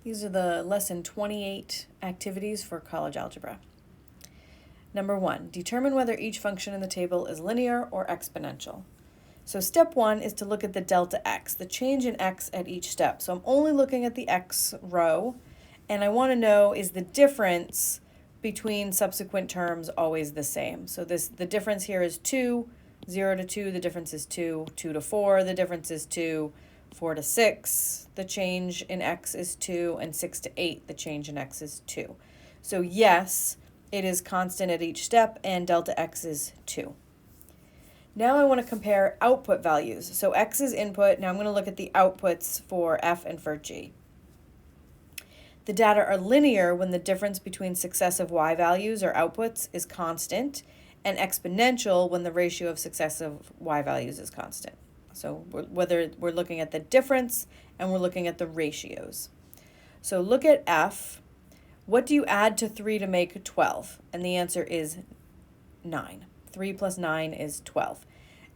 These are the lesson 28 activities for college algebra. Number 1, determine whether each function in the table is linear or exponential. So step 1 is to look at the delta x, the change in x at each step. So I'm only looking at the x row, and I want to know, is the difference between subsequent terms always the same? So the difference here is 2, 0 to 2, the difference is 2, 2 to 4, the difference is 2, 4 to 6, the change in x is 2, and 6 to 8, the change in x is 2. So yes, it is constant at each step, and delta x is 2. Now I want to compare output values. So x is input. Now I'm going to look at the outputs for f and for g. The data are linear when the difference between successive y values or outputs is constant, and exponential when the ratio of successive y values is constant. So whether we're looking at the difference and we're looking at the ratios. So look at f. What do you add to 3 to make 12? And the answer is 9. 3 plus 9 is 12.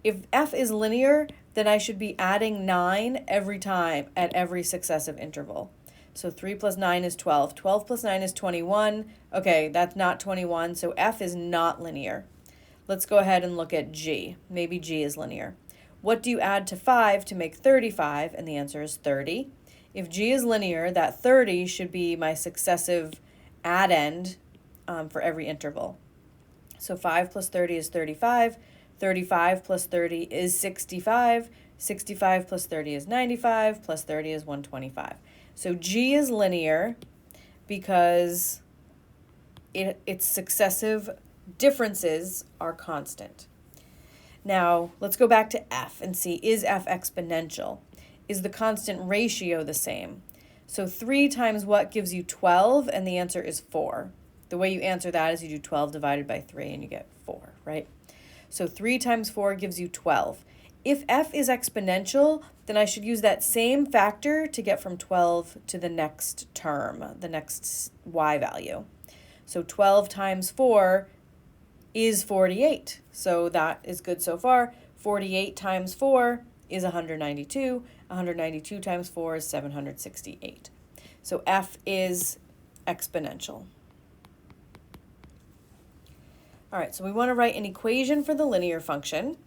If f is linear, then I should be adding 9 every time at every successive interval. So 3 plus 9 is 12. 12 plus 9 is 21. Okay, that's not 21, so f is not linear. Let's go ahead and look at g. Maybe g is linear. What do you add to 5 to make 35? And the answer is 30. If g is linear, that 30 should be my successive addend for every interval. So 5 plus 30 is 35. 35 plus 30 is 65. 65 plus 30 is 95. Plus 30 is 125. So g is linear because its successive differences are constant. Now, let's go back to f and see, is f exponential? Is the constant ratio the same? So 3 times what gives you 12? And the answer is 4. The way you answer that is you do 12 divided by 3 and you get 4, right? So 3 times 4 gives you 12. If f is exponential, then I should use that same factor to get from 12 to the next term, the next y value. So 12 times 4 is 48. So that is good so far. 48 times 4 is 192. 192 times 4 is 768. So f is exponential. All right, so we want to write an equation for the linear function.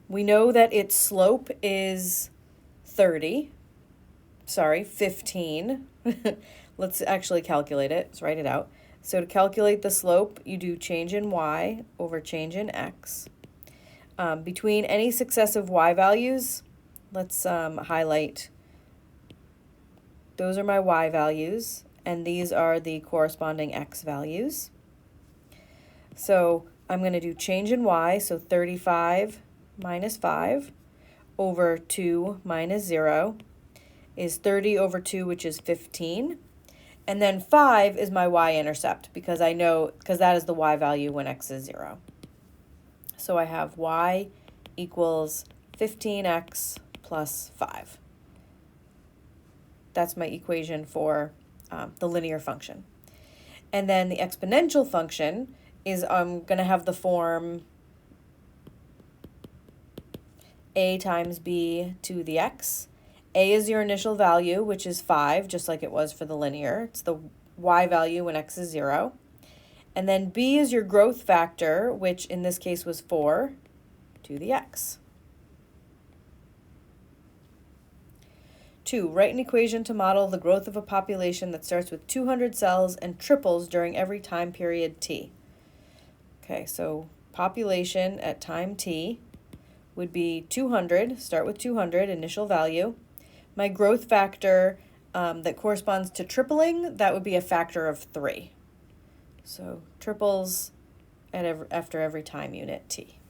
We know that its slope is 15. Let's actually calculate it. Let's write it out. So to calculate the slope, you do change in y over change in x. Between any successive y values, let's highlight. Those are my y values, and these are the corresponding x values. So I'm going to do change in y, so 35 minus 5 over 2 minus 0 is 30 over 2, which is 15. And then 5 is my y-intercept because that is the y value when x is 0. So I have y equals 15x plus 5. That's my equation for the linear function. And then the exponential function is I'm going to have the form a times b to the x. A is your initial value, which is 5, just like it was for the linear. It's the y value when x is 0. And then b is your growth factor, which in this case was 4, to the x. 2, write an equation to model the growth of a population that starts with 200 cells and triples during every time period t. Okay, so population at time t would be 200, start with 200, initial value. My growth factor that corresponds to tripling, that would be a factor of 3. So triples after every time unit t.